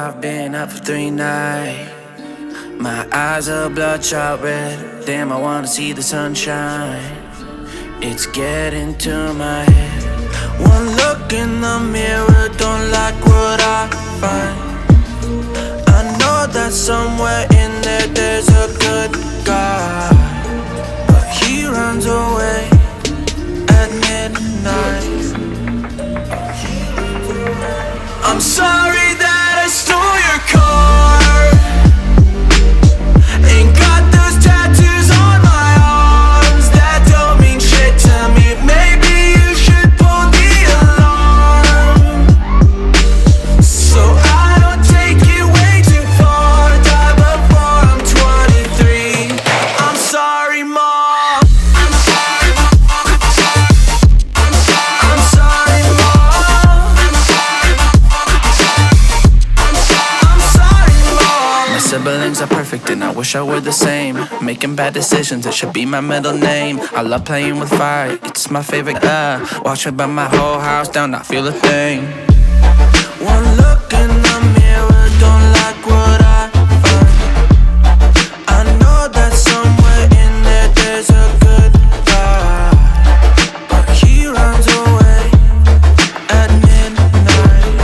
I've been up for 3 nights. My eyes are bloodshot red. Damn, I wanna see the sunshine. It's getting to my head. One look in the mirror, don't like what I find. I know that somewhere in there there's a good guy, but he runs away at midnight. I'm sorry that I stole your car. Ain't got those tattoos on my arms that don't mean shit to me. Maybe you should pull the alarm, so I don't take it way too far. Die before I'm 23. I'm sorry, Mom. I'm sorry, Mom. I'm sorry, Mom. I'm sorry, Mom. My siblings are perfect and I wish I were the same. Making bad decisions, it should be my middle name. I love playing with fire, it's my favorite. Watch me burn my whole house down, not feel a thing. One look in the mirror, don't like what I find. I know that somewhere in there there's a good guy, but he runs away at midnight.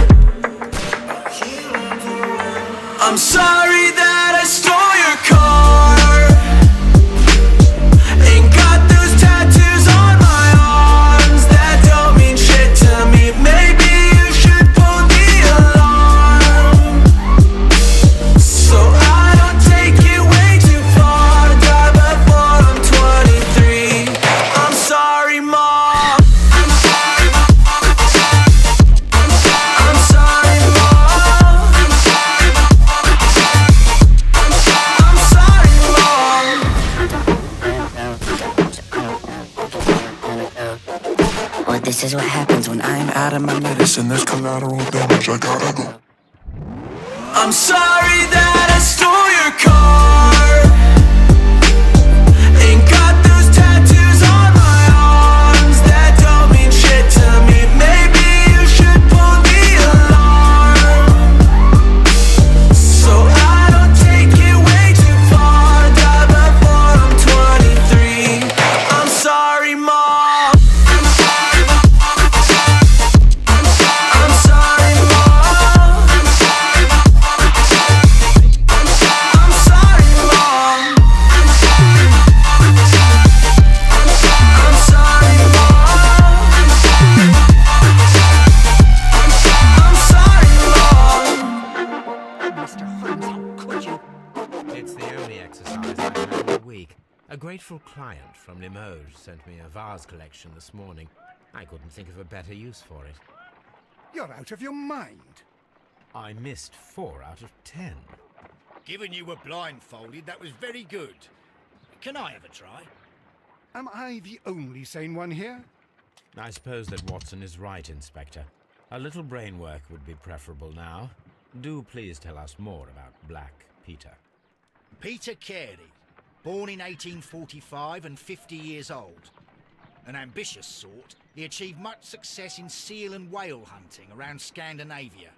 I'm sorry that I stole your car. Ain't got those tattoos on my arms that don't mean shit to me. Maybe you should pull the alarm, so I don't take it way too far. Die before I'm 23. I'm sorry, Mom. I'm sorry, Mom. I'm sorry, Mom. I'm sorry, Mom. Well, this is what happens when I'm out of my medicine. There's collateral damage, I gotta go. I'm sorry that I stole your car. Ain't got those tattoos on my arms that don't mean shit to me. Maybe you should pull the alarm, so I don't take it way too far. Die before I'm 23. I'm sorry, Mom. I'm sorry, Mom. I'm sorry, Mom. I'm sorry, Mom. I'm sorry, Mom. I'm sorry, Mom. Mr. Holmes, how could you? It's the only exercise I've had all week. A grateful client from Limoges sent me a vase collection this morning. I couldn't think of a better use for it. You're out of your mind. I missed 4 out of 10. Given you were blindfolded, that was very good. Can I have a try? Am I the only sane one here? I suppose that Watson is right, Inspector. A little brain work would be preferable now. Do please tell us more about Black Peter. Peter Carey, born in 1845 and 50 years old. An ambitious sort, he achieved much success in seal and whale hunting around Scandinavia.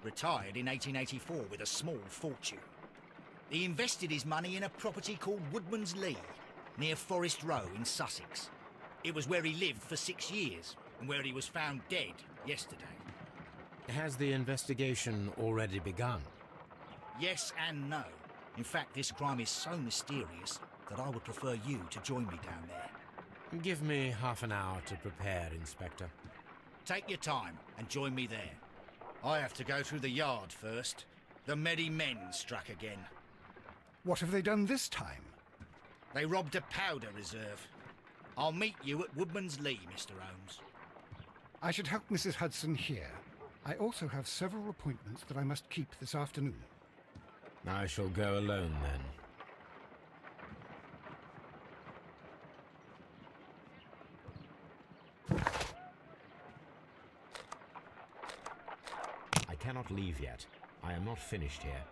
Retired in 1884 with a small fortune. He invested his money in a property called Woodman's Lee, near Forest Row in Sussex. It was where he lived for 6 years, and where he was found dead yesterday. Has the investigation already begun? Yes and no. In fact, this crime is so mysterious that I would prefer you to join me down there. Give me half an hour to prepare, Inspector. Take your time and join me there. I have to go through the yard first. The Medi Men struck again. What have they done this time? They robbed a powder reserve. I'll meet you at Woodman's Lee, Mr. Holmes. I should help Mrs. Hudson here. I also have several appointments that I must keep this afternoon. I shall go alone then. I cannot leave yet. I am not finished here.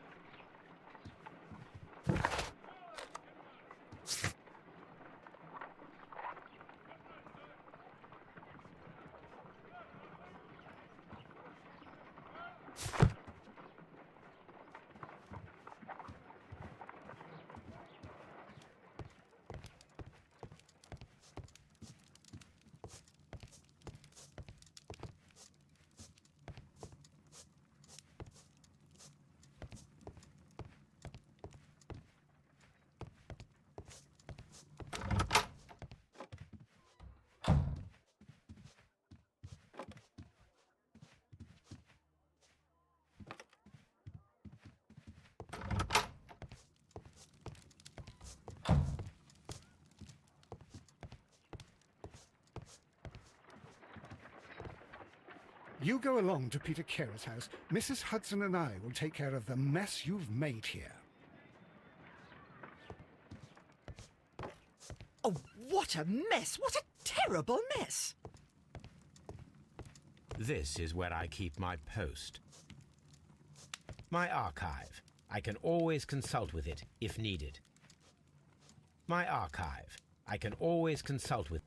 You go along to Peter Carey's house. Mrs. Hudson and I will take care of the mess you've made here. Oh, what a mess! What a terrible mess! This is where I keep my post. My archive. I can always consult with it if needed. My archive. I can always consult with.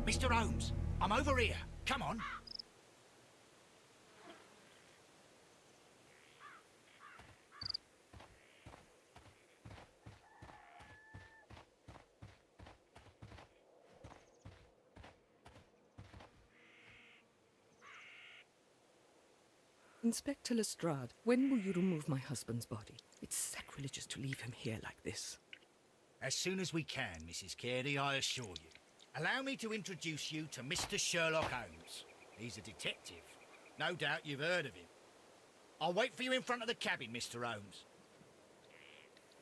Mr. Holmes, I'm over here. Come on. Inspector Lestrade, when will you remove my husband's body? It's sacrilegious to leave him here like this. As soon as we can, Mrs. Carey, I assure you. Allow me to introduce you to Mr. Sherlock Holmes. He's a detective. No doubt you've heard of him. I'll wait for you in front of the cabin, Mr. Holmes.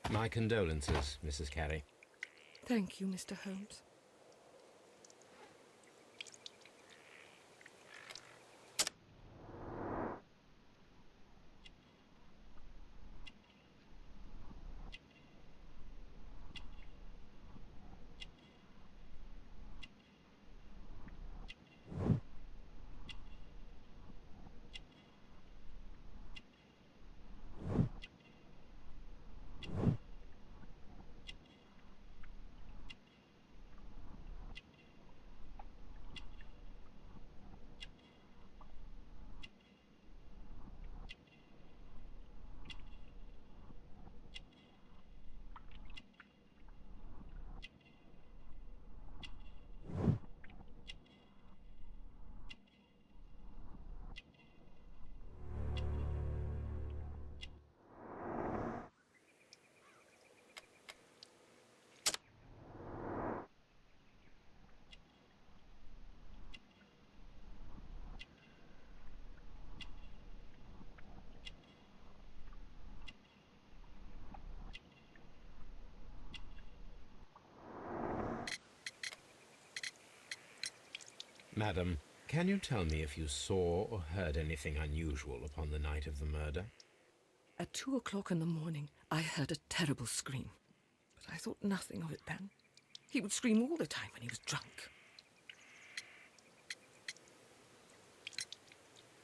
My condolences, Mrs. Carey. Thank you, Mr. Holmes. Madam, can you tell me if you saw or heard anything unusual upon the night of the murder? At 2 o'clock in the morning, I heard a terrible scream. But I thought nothing of it then. He would scream all the time when he was drunk.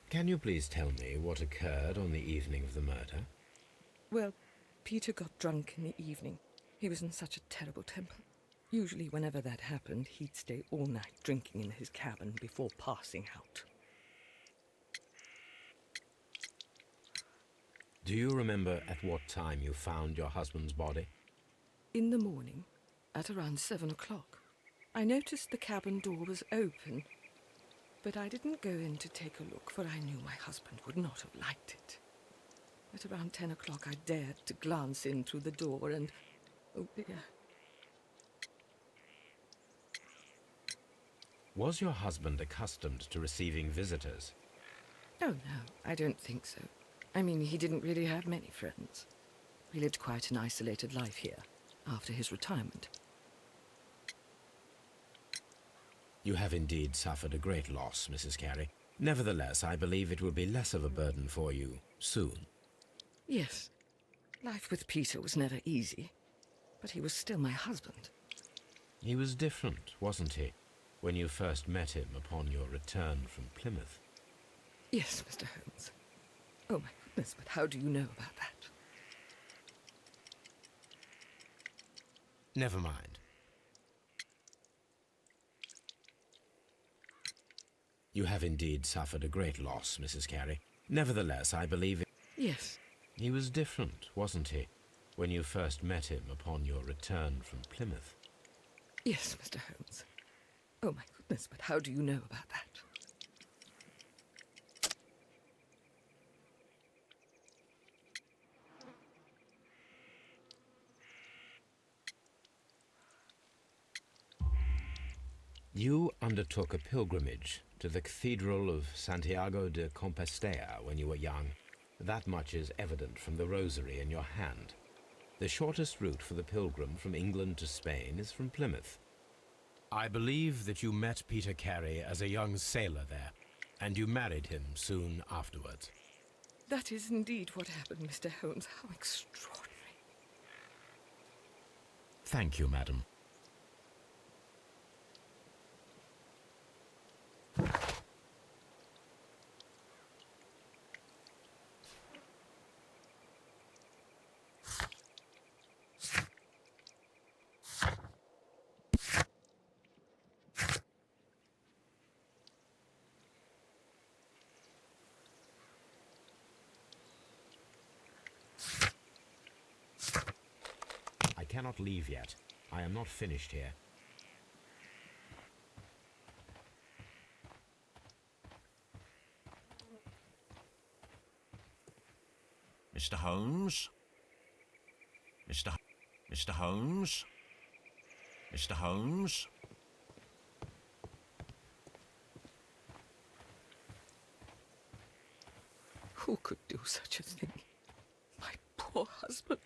Can you please tell me what occurred on the evening of the murder? Well, Peter got drunk in the evening. He was in such a terrible temper. Usually whenever that happened, he'd stay all night drinking in his cabin before passing out. Do you remember at what time you found your husband's body? In the morning, at around 7 o'clock, I noticed the cabin door was open, but I didn't go in to take a look, for I knew my husband would not have liked it. At around 10 o'clock, I dared to glance in through the door and, oh dear. Was your husband accustomed to receiving visitors? Oh, no, I don't think so. I mean, he didn't really have many friends. He lived quite an isolated life here, after his retirement. You have indeed suffered a great loss, Mrs. Carey. Nevertheless, I believe it will be less of a burden for you soon. Yes, life with Peter was never easy, but he was still my husband. He was different, wasn't he, when you first met him upon your return from Plymouth? Yes, Mr. Holmes. Oh, my goodness, but how do you know about that? Never mind. You have indeed suffered a great loss, Mrs. Carey. Nevertheless, I believe it... Yes. He was different, wasn't he, when you first met him upon your return from Plymouth? Yes, Mr. Holmes. Oh, my goodness, but how do you know about that? You undertook a pilgrimage to the Cathedral of Santiago de Compostela when you were young. That much is evident from the rosary in your hand. The shortest route for the pilgrim from England to Spain is from Plymouth. I believe that you met Peter Carey as a young sailor there, and you married him soon afterwards. That is indeed what happened, Mr. Holmes. How extraordinary. Thank you, madam. I cannot leave yet. I am not finished here. Mr. Holmes? Mr. Holmes? Mr. Holmes? Who could do such a thing? My poor husband.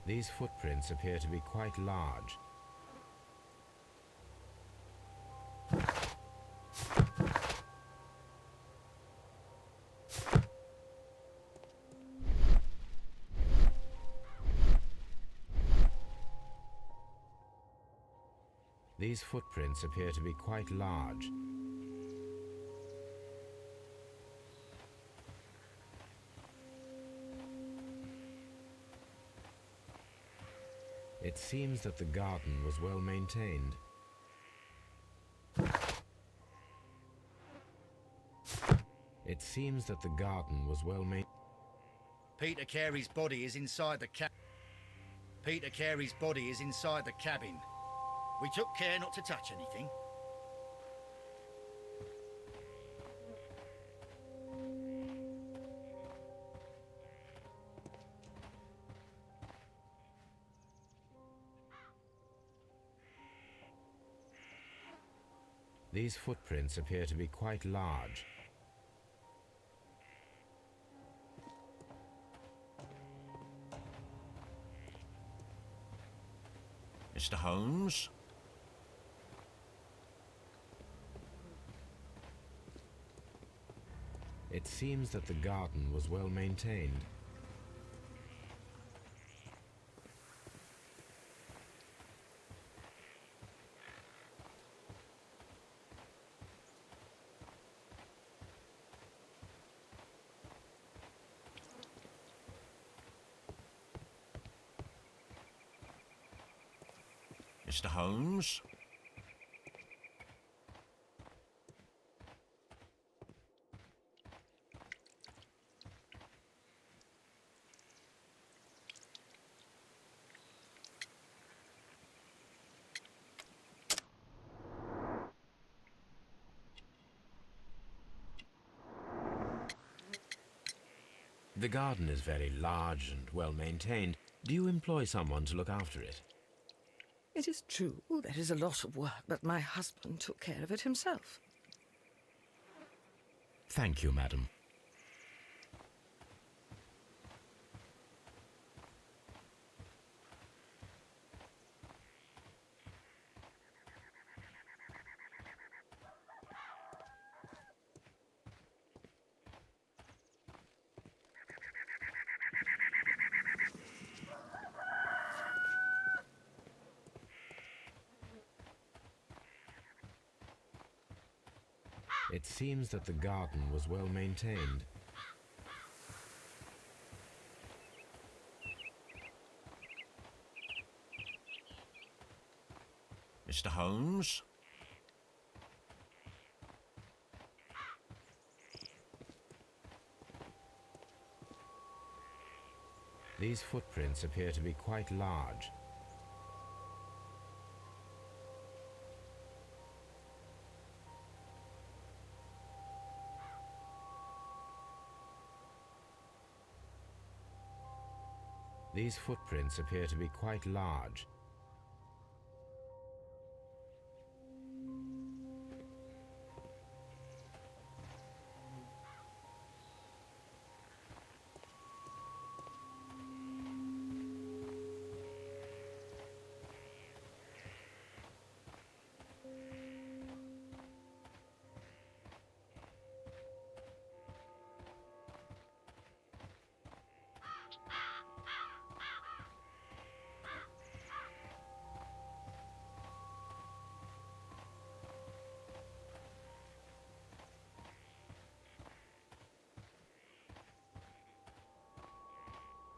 These footprints appear to be quite large. These footprints appear to be quite large. It seems that the garden was well maintained. It seems that the garden was well maintained. Peter Carey's body is inside the Peter Carey's body is inside the cabin. We took care not to touch anything. These footprints appear to be quite large. Mr. Holmes? It seems that the garden was well maintained. Mr. Holmes? The garden is very large and well maintained. Do you employ someone to look after it? It is true, there is a lot of work, but my husband took care of it himself. Thank you, madam. It seems that the garden was well maintained. Mr. Holmes? These footprints appear to be quite large. These footprints appear to be quite large.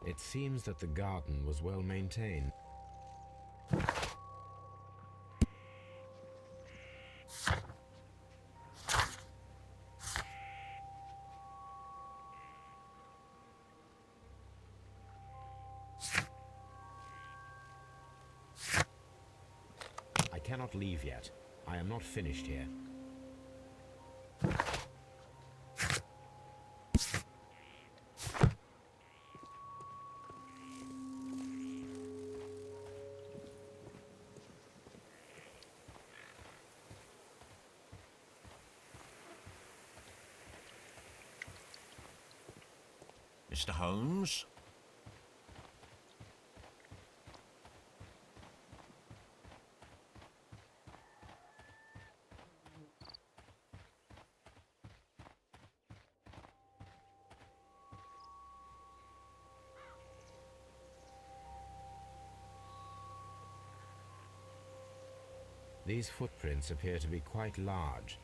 It seems that the garden was well maintained. I cannot leave yet. I am not finished here. Mr. Holmes? These footprints appear to be quite large.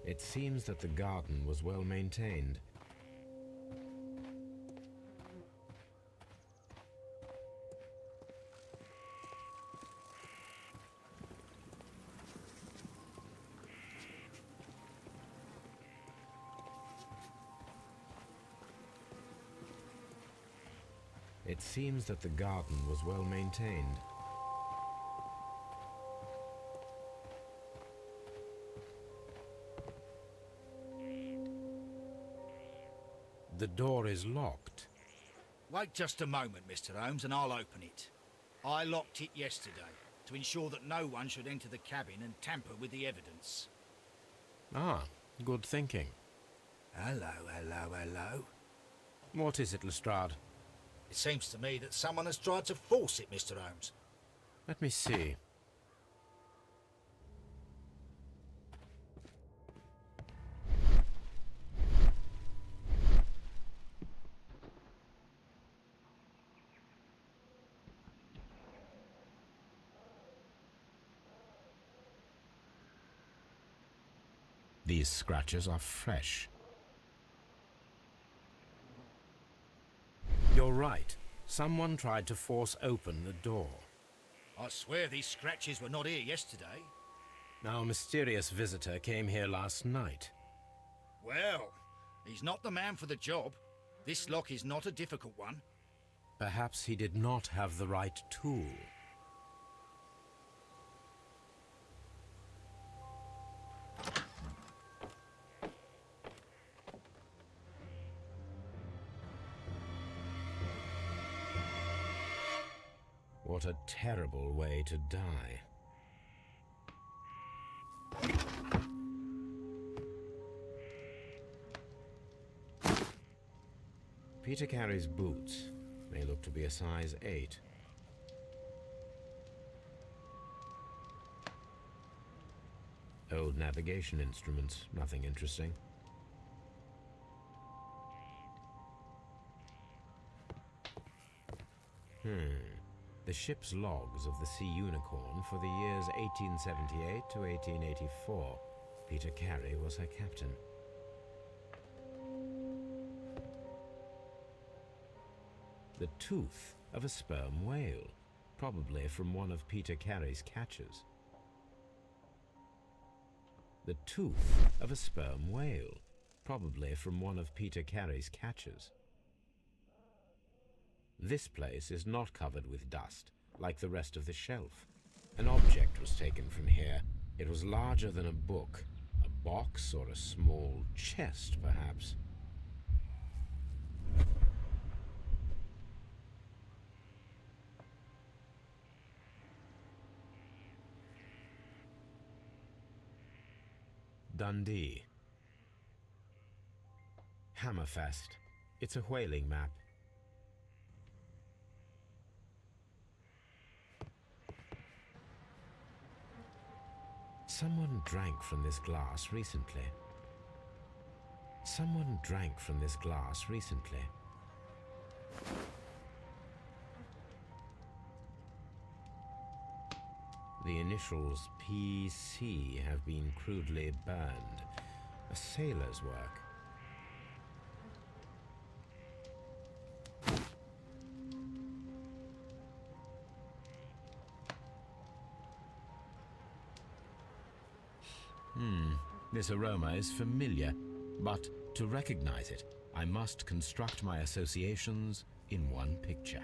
It seems that the garden was well maintained. It seems that the garden was well maintained. The door is locked. Wait just a moment, Mr. Holmes, and I'll open it. I locked it yesterday to ensure that no one should enter the cabin and tamper with the evidence. Ah, good thinking. Hello, hello, hello. What is it, Lestrade? It seems to me that someone has tried to force it, Mr. Holmes. Let me see. These scratches are fresh. You're right. Someone tried to force open the door. I swear these scratches were not here yesterday. Our mysterious visitor came here last night. Well, he's not the man for the job. This lock is not a difficult one. Perhaps he did not have the right tool. What a terrible way to die. Peter Carey's boots. They look to be a size 8. Old navigation instruments, nothing interesting. The ship's logs of the Sea Unicorn for the years 1878 to 1884. Peter Carey was her captain. The tooth of a sperm whale, probably from one of Peter Carey's catches. The tooth of a sperm whale, probably from one of Peter Carey's catches. This place is not covered with dust, like the rest of the shelf. An object was taken from here. It was larger than a book, a box or a small chest, perhaps. Dundee. Hammerfest. It's a whaling map. Someone drank from this glass recently. Someone drank from this glass recently. The initials PC have been crudely burned. A sailor's work. This aroma is familiar, but to recognize it, I must construct my associations in one picture.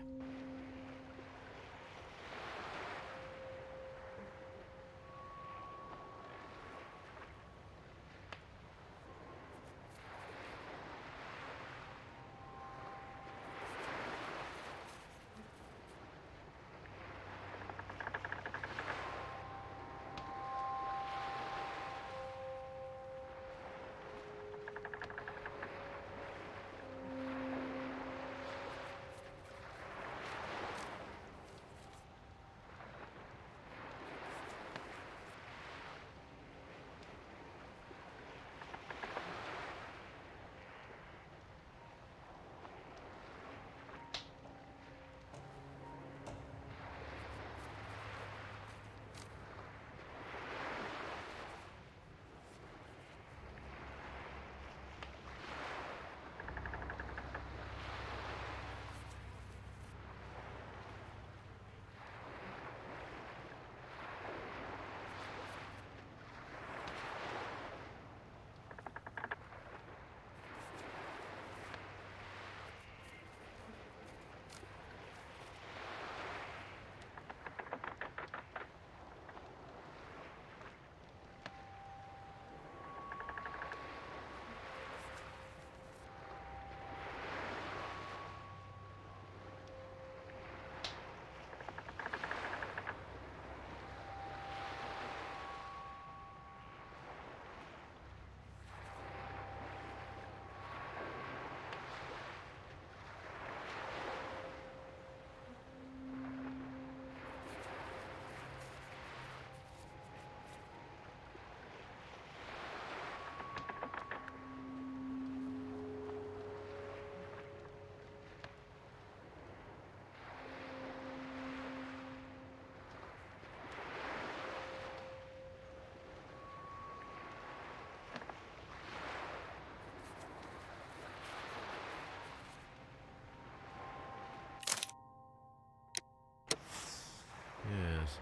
Yes,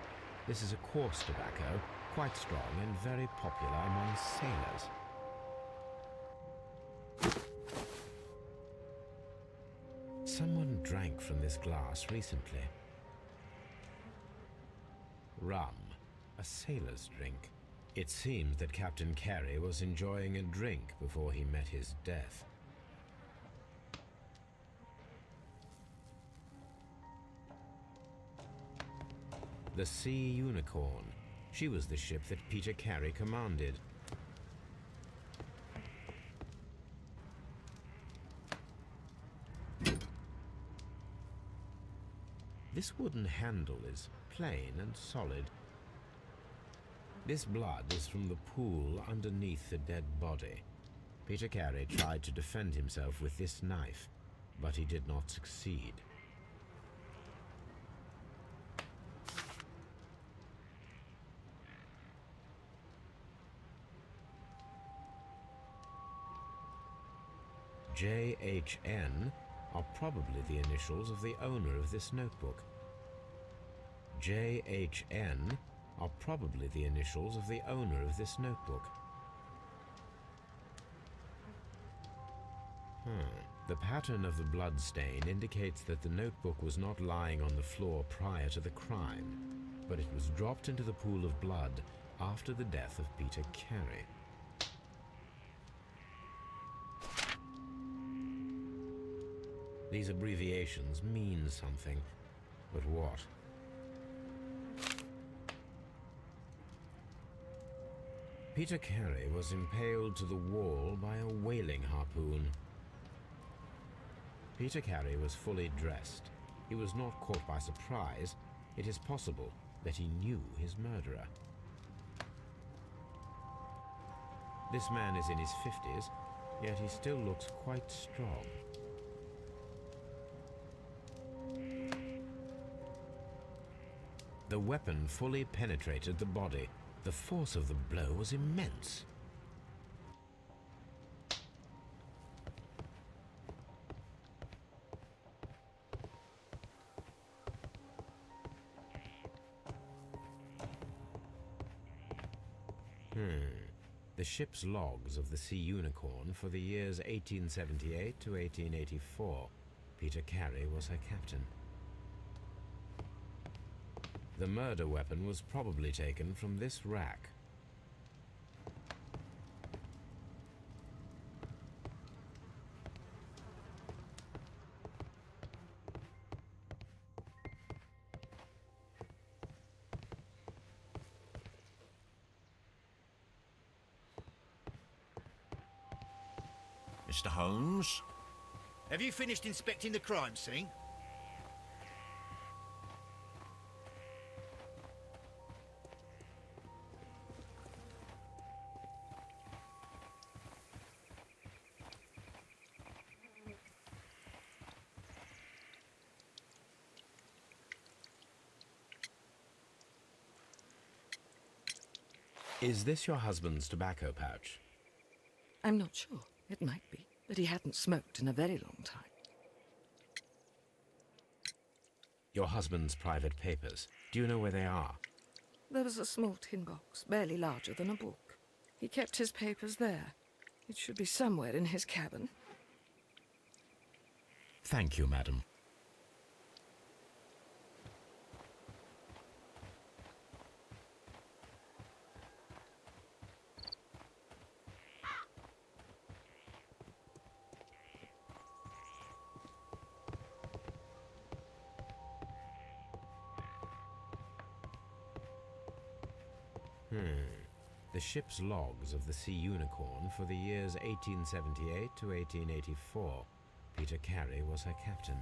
this is a coarse tobacco, quite strong and very popular among sailors. Someone drank from this glass recently. Rum, a sailor's drink. It seems that Captain Carey was enjoying a drink before he met his death. The Sea Unicorn. She was the ship that Peter Carey commanded. This wooden handle is plain and solid. This blood is from the pool underneath the dead body. Peter Carey tried to defend himself with this knife, but he did not succeed. JHN are probably the initials of the owner of this notebook. JHN are probably the initials of the owner of this notebook. The pattern of the blood stain indicates that the notebook was not lying on the floor prior to the crime, but it was dropped into the pool of blood after the death of Peter Carey. These abbreviations mean something, but what? Peter Carey was impaled to the wall by a whaling harpoon. Peter Carey was fully dressed. He was not caught by surprise. It is possible that he knew his murderer. This man is in his 50s, yet he still looks quite strong. The weapon fully penetrated the body. The force of the blow was immense. The ship's logs of the Sea Unicorn for the years 1878 to 1884. Peter Carey was her captain. The murder weapon was probably taken from this rack. Mr. Holmes? Have you finished inspecting the crime scene? Is this your husband's tobacco pouch? I'm not sure. It might be, but he hadn't smoked in a very long time. Your husband's private papers. Do you know where they are? There was a small tin box, barely larger than a book. He kept his papers there. It should be somewhere in his cabin. Thank you, madam. The ship's logs of the Sea Unicorn for the years 1878 to 1884. Peter Carey was her captain.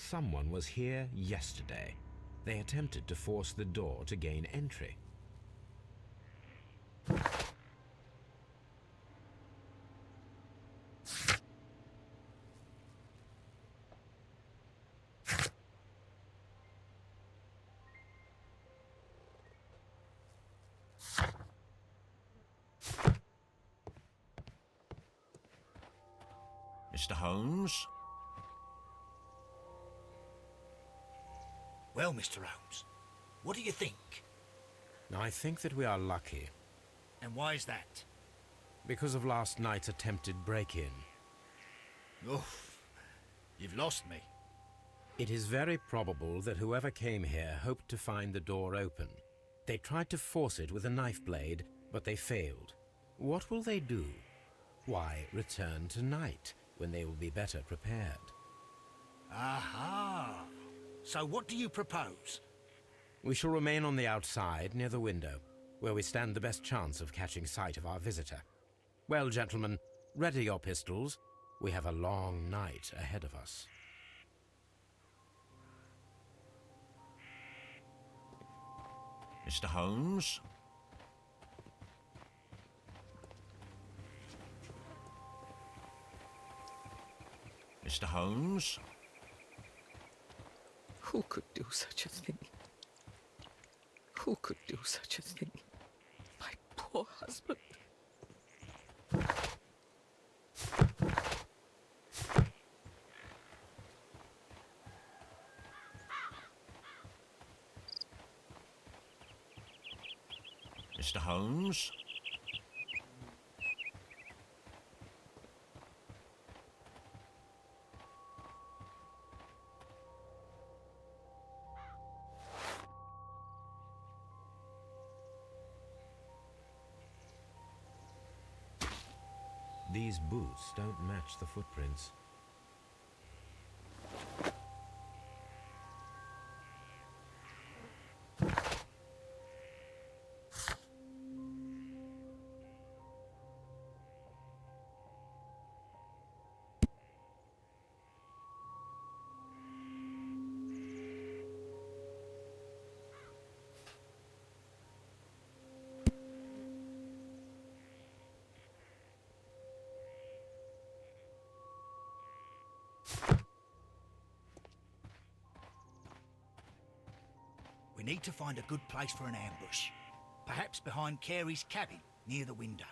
Someone was here yesterday. They attempted to force the door to gain entry. Mr. Holmes? Well, Mr. Holmes, what do you think? I think that we are lucky. And why is that? Because of last night's attempted break-in. Oof, you've lost me. It is very probable that whoever came here hoped to find the door open. They tried to force it with a knife blade, but they failed. What will they do? Why, return tonight, when they will be better prepared. Aha! So what do you propose? We shall remain on the outside, near the window, where we stand the best chance of catching sight of our visitor. Well, gentlemen, ready your pistols. We have a long night ahead of us. Mr. Holmes? Mr. Holmes? Who could do such a thing? Who could do such a thing? My poor husband. Mr. Holmes? These boots don't match the footprints. We need to find a good place for an ambush. Perhaps behind Carey's cabin, near the window.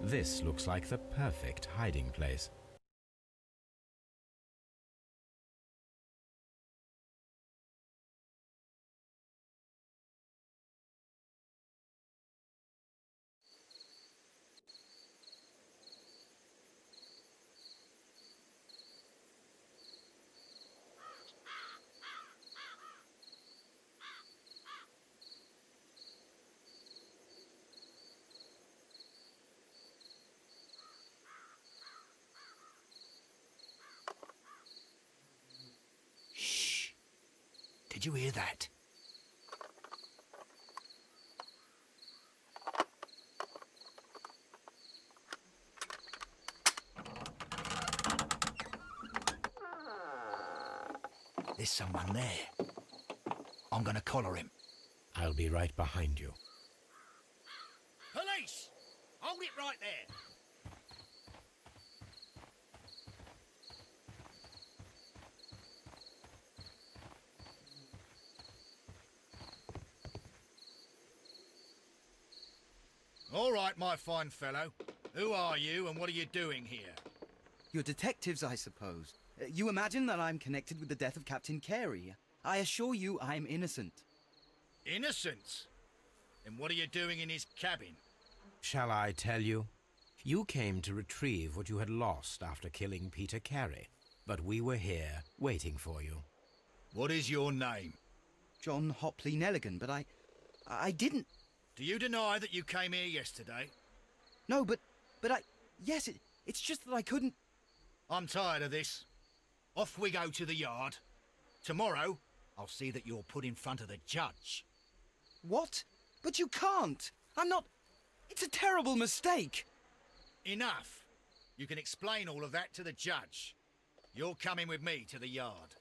This looks like the perfect hiding place. Did you hear that? There's someone there. I'm gonna collar him. I'll be right behind you. Police! Hold it right there! All right, my fine fellow. Who are you and what are you doing here? You're detectives, I suppose. You imagine that I'm connected with the death of Captain Carey. I assure you I'm innocent. Innocent? And what are you doing in his cabin? Shall I tell you? You came to retrieve what you had lost after killing Peter Carey, but we were here waiting for you. What is your name? John Hopley Nelligan, but I didn't... Do you deny that you came here yesterday? No, but yes, it's just that I couldn't... I'm tired of this. Off we go to the yard. Tomorrow, I'll see that you're put in front of the judge. What? But you can't! I'm not... It's a terrible mistake! Enough. You can explain all of that to the judge. You're coming with me to the yard.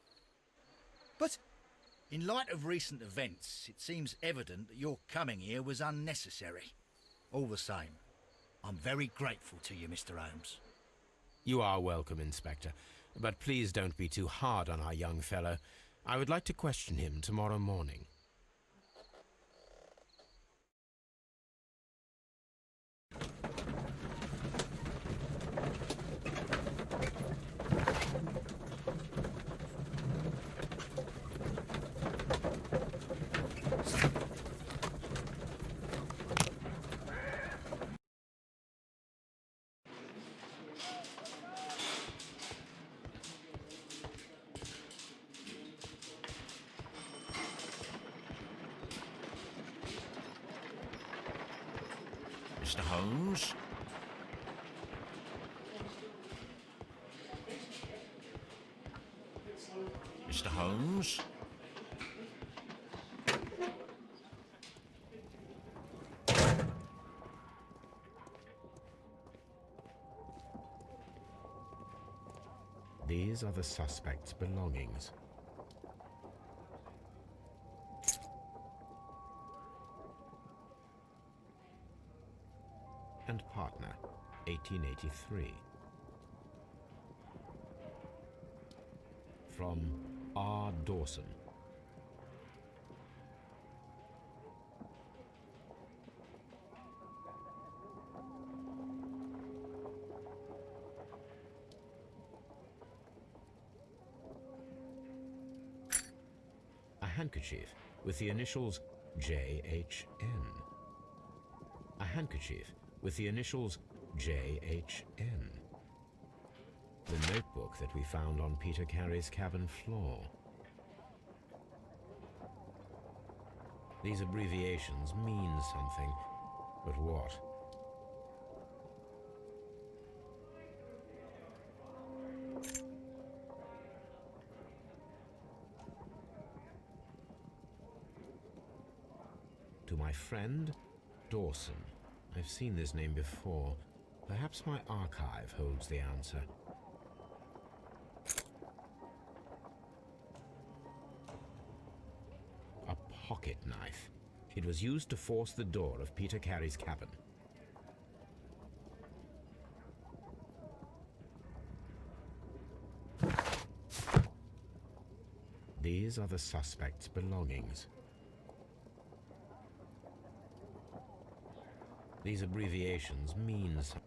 But... In light of recent events, it seems evident that your coming here was unnecessary. All the same, I'm very grateful to you, Mr. Holmes. You are welcome, Inspector, but please don't be too hard on our young fellow. I would like to question him tomorrow morning. Mr. Holmes? Mr. Holmes? These are the suspect's belongings. and partner, 1883. From R. Dawson. A handkerchief with the initials J.H.N. A handkerchief with the initials J.H.N. The notebook that we found on Peter Carey's cabin floor. These abbreviations mean something, but what? To my friend, Dawson. I've seen this name before. Perhaps my archive holds the answer. A pocket knife. It was used to force the door of Peter Carey's cabin. These are the suspect's belongings. These abbreviations mean something.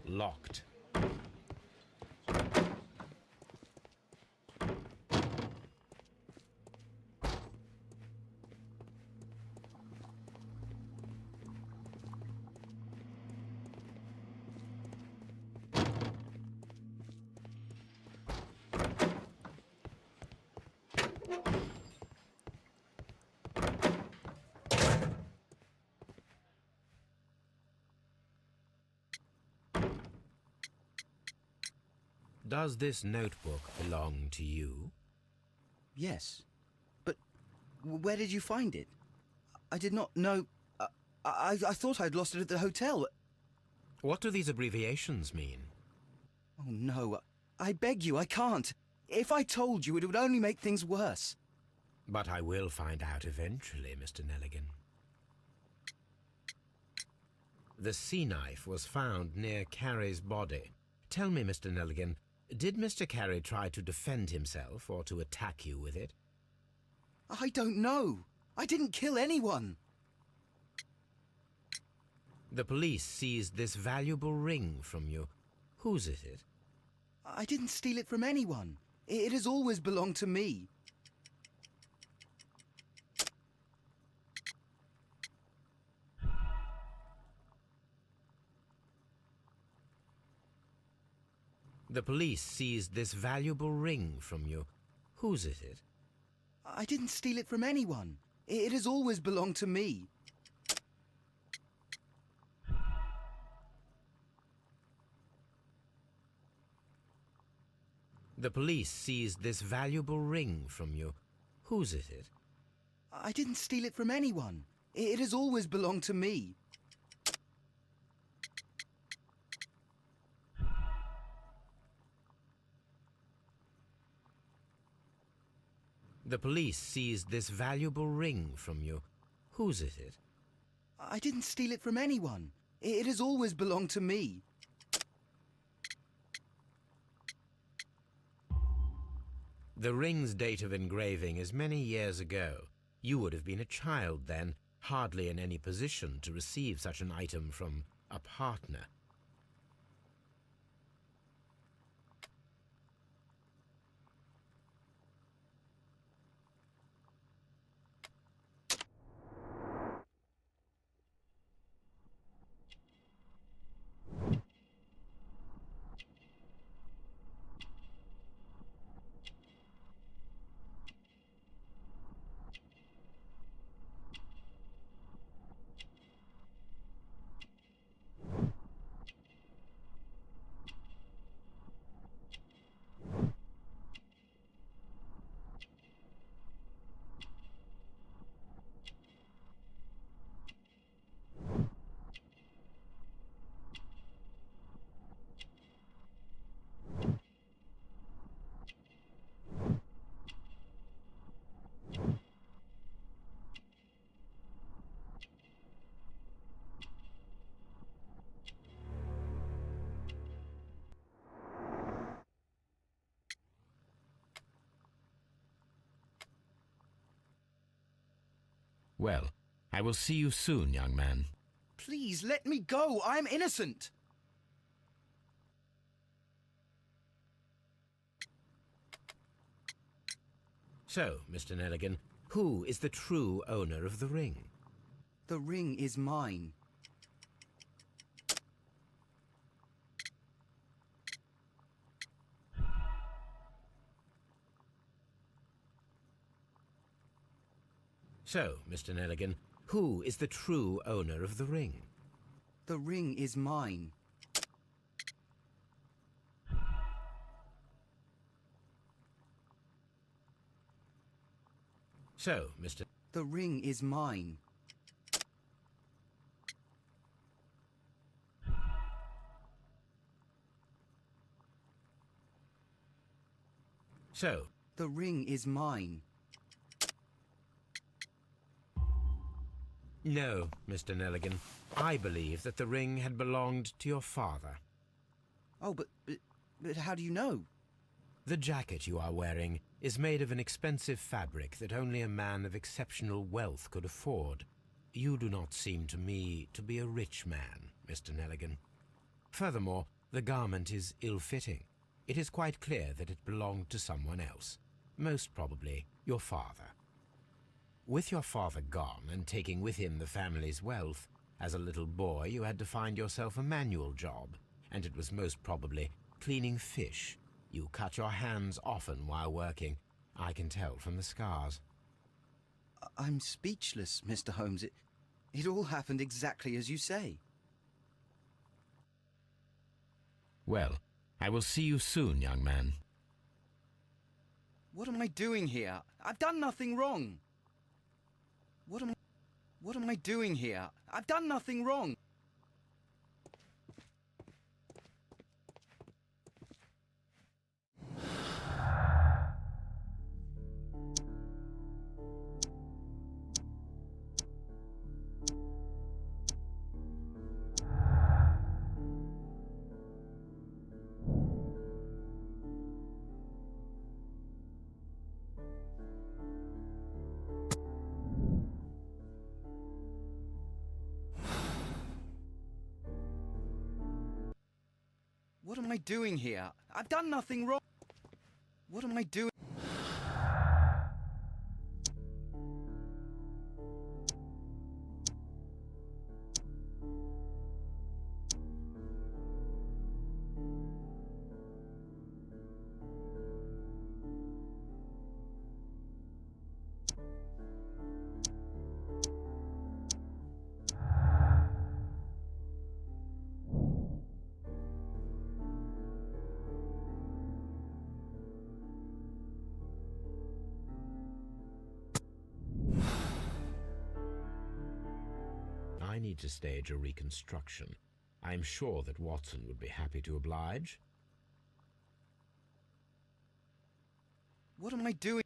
Locked. Does this notebook belong to you? Yes. But where did you find it? I did not know... I thought I'd lost it at the hotel. What do these abbreviations mean? Oh, no. I beg you, I can't. If I told you, it would only make things worse. But I will find out eventually, Mr. Nelligan. The sea knife was found near Carey's body. Tell me, Mr. Nelligan, did Mr. Carey try to defend himself or to attack you with it? I don't know. I didn't kill anyone. The police seized this valuable ring from you. Whose is it? I didn't steal it from anyone. It has always belonged to me. The police seized this valuable ring from you. Whose is it? I didn't steal it from anyone. It has always belonged to me. The police seized this valuable ring from you. Whose is it? I didn't steal it from anyone. It has always belonged to me. The police seized this valuable ring from you. Whose is it? I didn't steal it from anyone. It has always belonged to me. The ring's date of engraving is many years ago. You would have been a child then, hardly in any position to receive such an item from a partner. Well, I will see you soon, young man. Please let me go. I'm innocent. So, Mr. Nelligan, who is the true owner of the ring? The ring is mine. So, Mr. Nelligan, who is the true owner of the ring? The ring is mine. So, Mr. The ring is mine. So, The ring is mine. no, Mr. Nelligan. I believe that the ring had belonged to your father. Oh, but how do you know? The jacket you are wearing is made of an expensive fabric that only a man of exceptional wealth could afford. You do not seem to me to be a rich man, Mr. Nelligan. Furthermore, the garment is ill-fitting. It is quite clear that it belonged to someone else, most probably your father. With your father gone and taking with him the family's wealth, as a little boy you had to find yourself a manual job, and it was most probably cleaning fish. You cut your hands often while working. I can tell from the scars. I'm speechless, Mr. Holmes. It all happened exactly as you say. Well, I will see you soon, young man. What am I doing here? I've done nothing wrong. What am I doing here? I've done nothing wrong. What am I doing here? I've done nothing wrong. What am I doing? I need to stage a reconstruction. I am sure that Watson would be happy to oblige. What am I doing?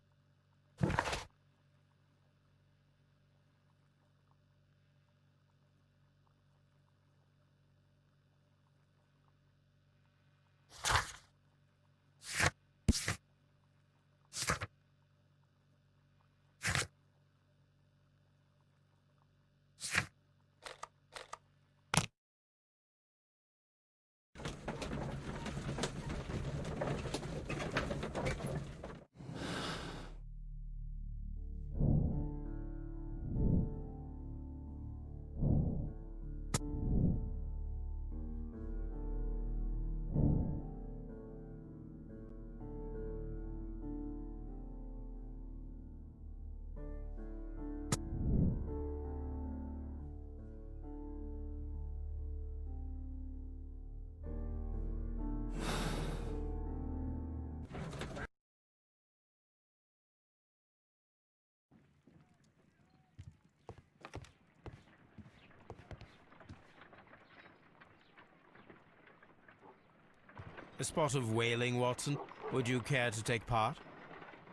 A spot of whaling, Watson. Would you care to take part?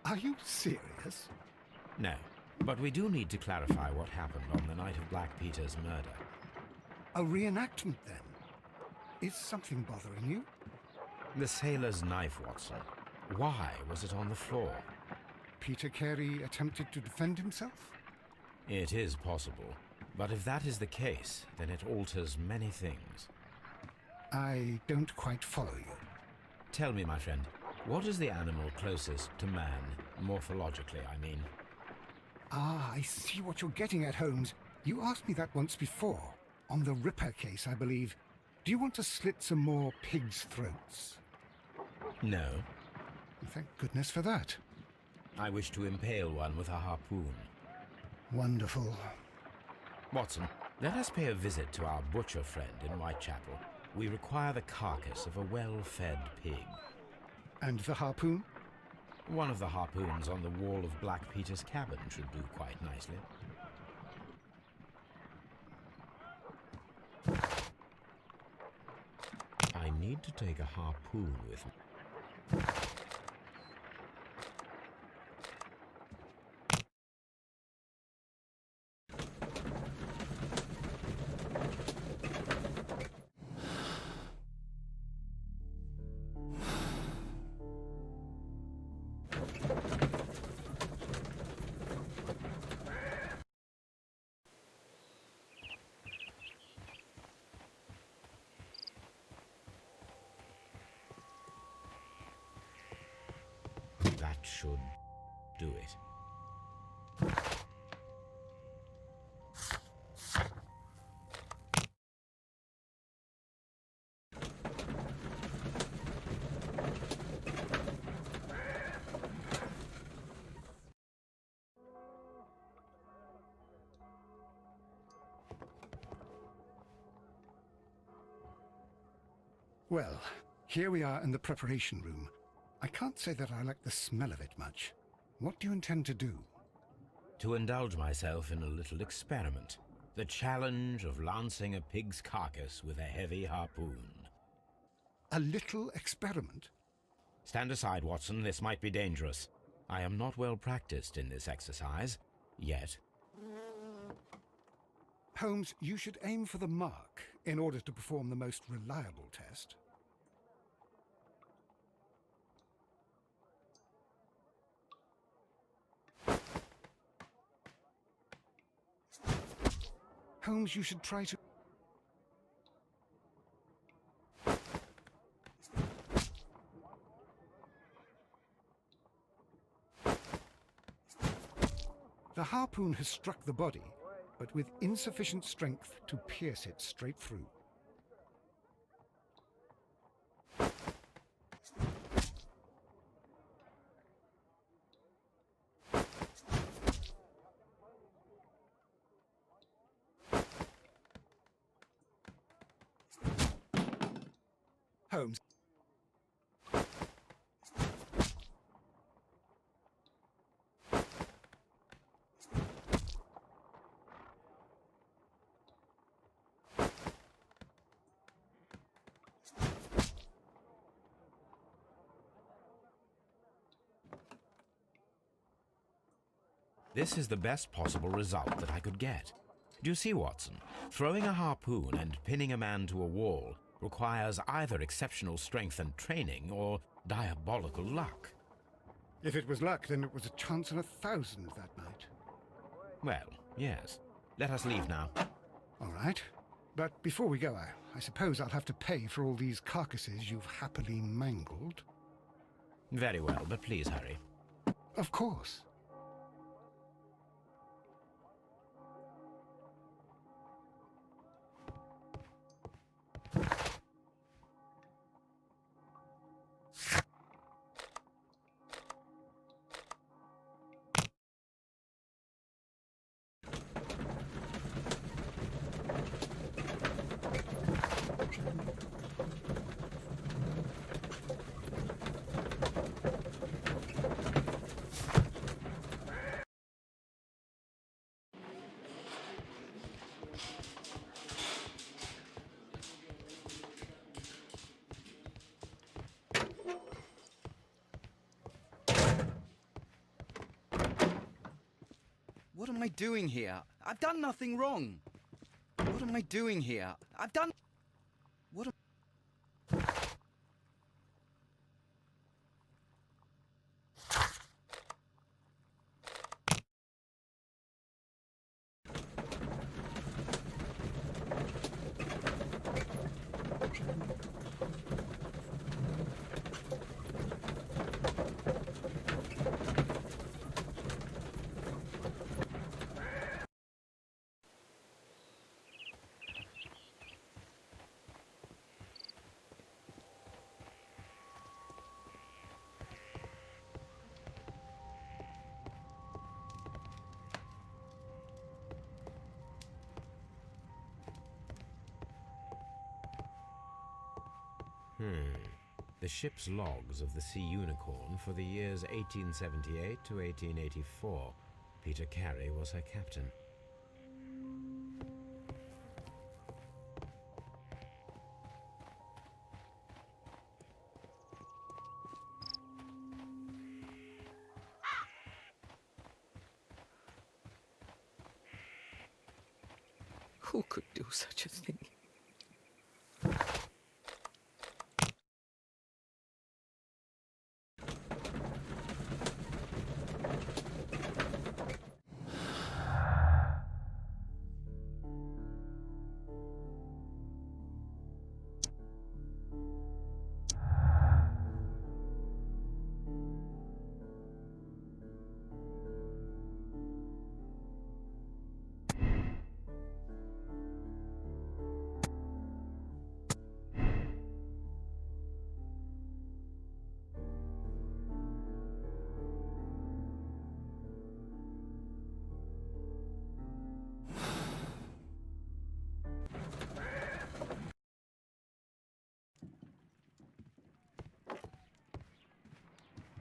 Are you serious? No, but we do need to clarify what happened on the night of Black Peter's murder. A reenactment, then? Is something bothering you? The sailor's knife, Watson. Why was it on the floor? Peter Carey attempted to defend himself? It is possible. But if that is the case, then it alters many things. I don't quite follow you. Tell me, my friend, what is the animal closest to man, morphologically, I mean? Ah, I see what you're getting at, Holmes. You asked me that once before. On the Ripper case, I believe. Do you want to slit some more pigs' throats? No. Thank goodness for that. I wish to impale one with a harpoon. Wonderful. Watson, let us pay a visit to our butcher friend in Whitechapel. We require the carcass of a well-fed pig. And the harpoon? One of the harpoons on the wall of Black Peter's cabin should do quite nicely. I need to take a harpoon with me. That should do it. Well, here we are in the preparation room. I can't say that I like the smell of it much. What do you intend to do? To indulge myself in a little experiment. The challenge of lancing a pig's carcass with a heavy harpoon. A little experiment? Stand aside, Watson. This might be dangerous. I am not well practiced in this exercise. Yet. Holmes, you should aim for the mark in order to perform the most reliable test. Holmes, you should try to... The harpoon has struck the body, but with insufficient strength to pierce it straight through. Holmes. This is the best possible result that I could get. Do you see, Watson? Throwing a harpoon and pinning a man to a wall requires either exceptional strength and training or diabolical luck. If it was luck, then it was a chance in 1,000 that night. Well, yes. Let us leave now. All right. But before we go, I suppose I'll have to pay for all these carcasses you've happily mangled. Very well, but please hurry. Of course. What am I doing here? I've done nothing wrong. What am I doing here? I've done... What am... The ship's logs of the Sea Unicorn for the years 1878 to 1884. Peter Carey was her captain. Who could do such a thing?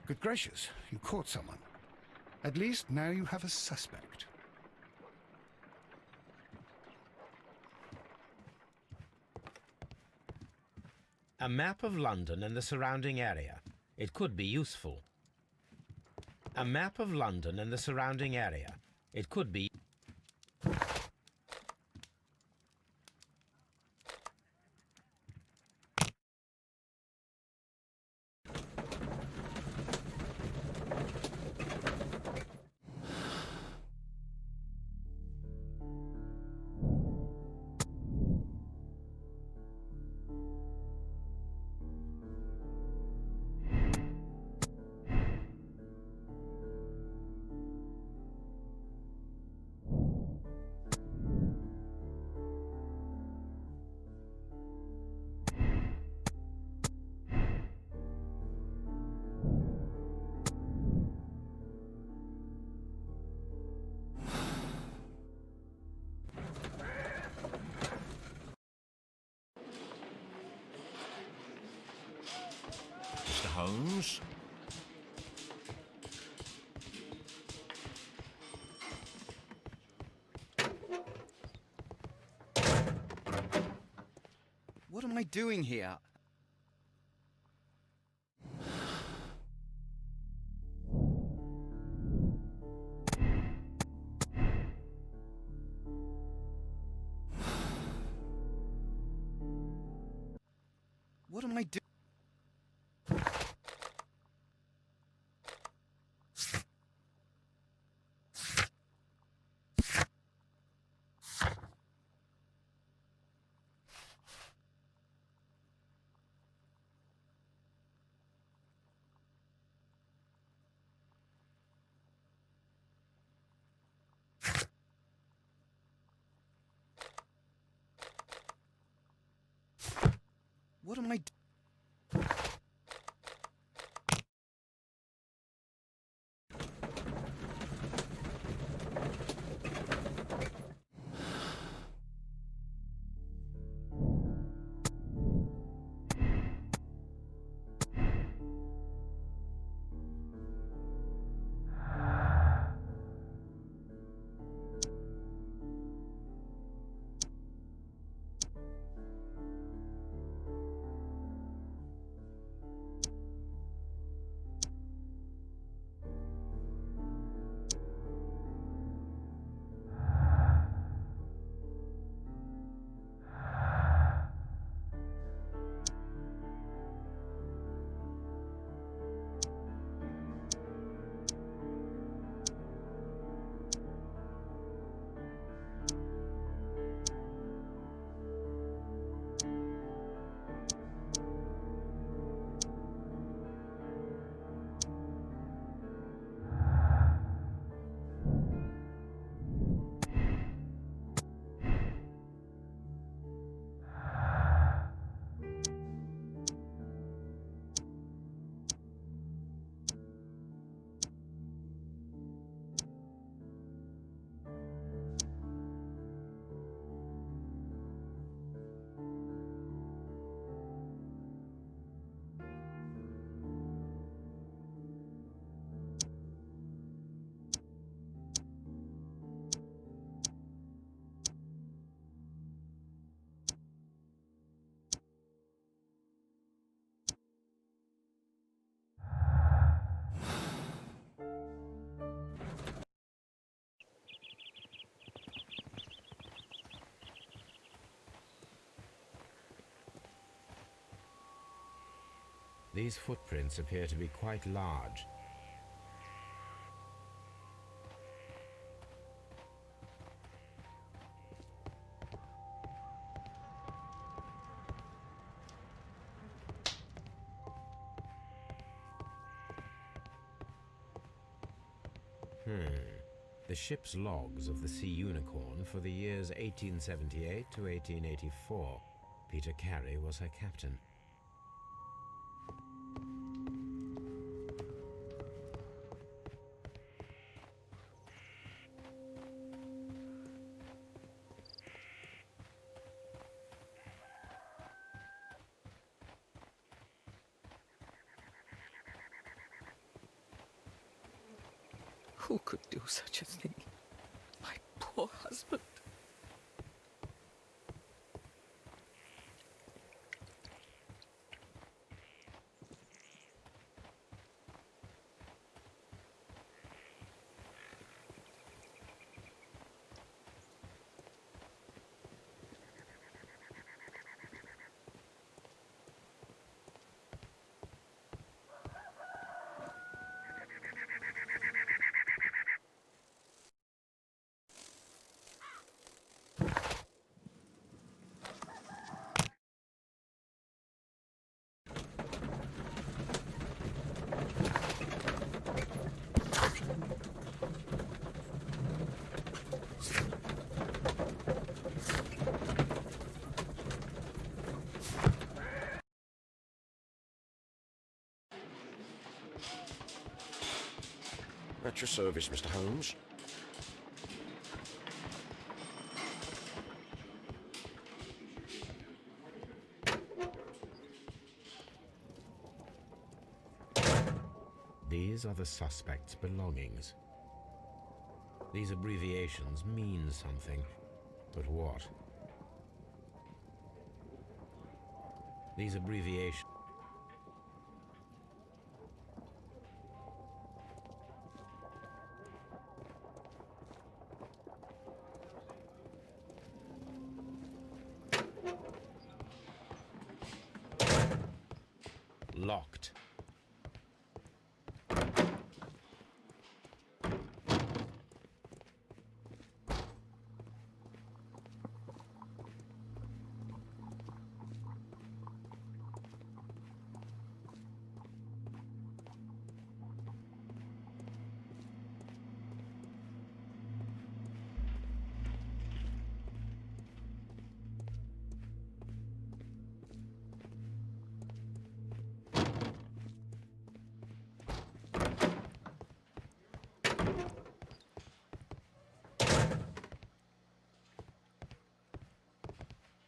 Good gracious, you caught someone. At least now you have a suspect. A map of London and the surrounding area. It could be useful. A map of London and the surrounding area. It could be... Mr. Holmes? What am I doing here? What am I doing? What am I doing? These footprints appear to be quite large. The ship's logs of the Sea Unicorn for the years 1878 to 1884. Peter Carey was her captain. Who could do such a thing? My poor husband. At your service, Mr. Holmes. These are the suspect's belongings. These abbreviations mean something, but what? These abbreviations... Locked.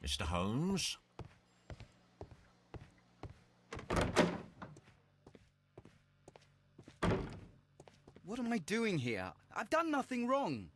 Mr. Holmes? What am I doing here? I've done nothing wrong.